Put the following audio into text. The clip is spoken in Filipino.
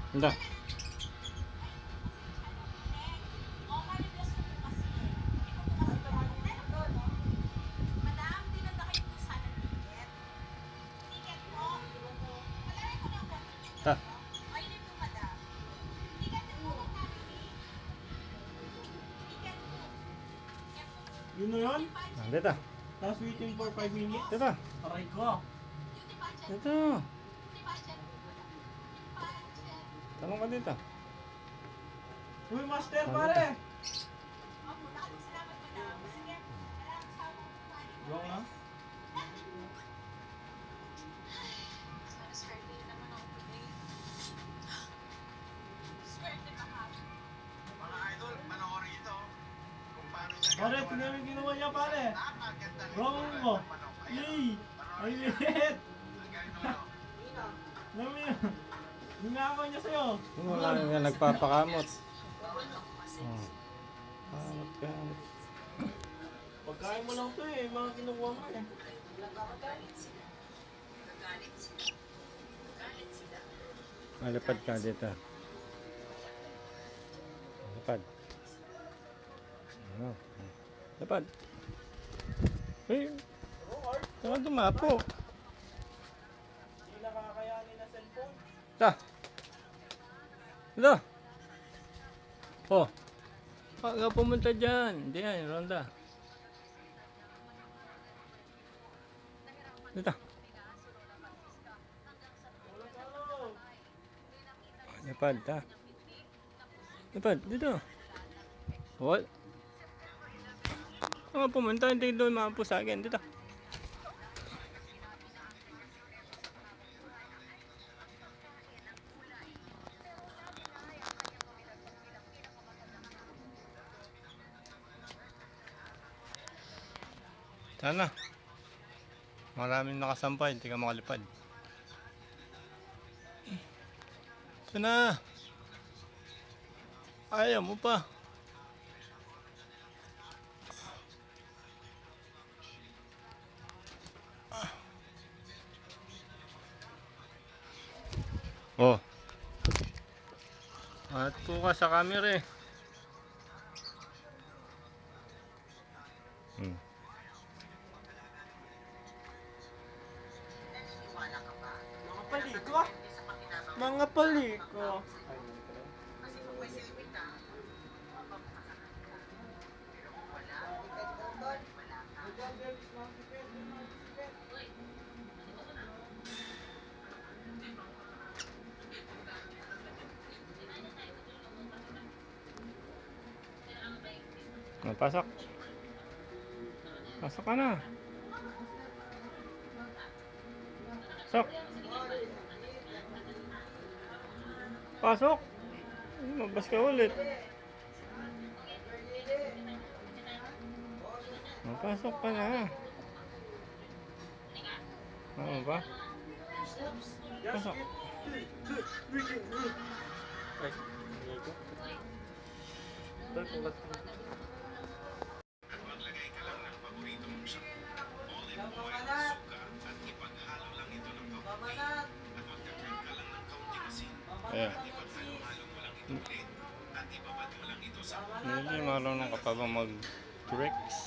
Anda. Ta. Yun na yun? Dito. Tapos waiting for 5 minutes? Dito. Aray ko. Dito. Tanong ka dito. Uy, master pare! Go na? Pare, tingnan mo yung ginawa niya pare. Wrong mo. Yay! Ay, liit! Alam mo yun? Ningakaw niya sa'yo. Wala nga nagpapakamot. Oh. Kamot. Pagkain mo lang to eh, mga kinukuha mo eh. Malapad ka dito. Lapad. Ano? Lapad. Eh, saka dumapo. Hindi nakakayanin na cellphone. Ta. Ito. Oh. Pag pumunta dyan. Hindi yan, ronda. Dito. Lapad, ta. Lapad, dito. What? Mga pumunta, hindi doon maapo sa akin. Dito. Sana. Maraming nakasampay, hindi ka makalipad. Sana. Ayaw mo pa. Oh. At po ka sa camera eh. Mga paliko. Mga paliko. Pasok. Pasok ka na. Pasok. Pasok. Mabas ka ulit. Pasok ka na. Ano ba? Pasok. Ay, ayan. Hindi marunong ka pa ba mag-tricks?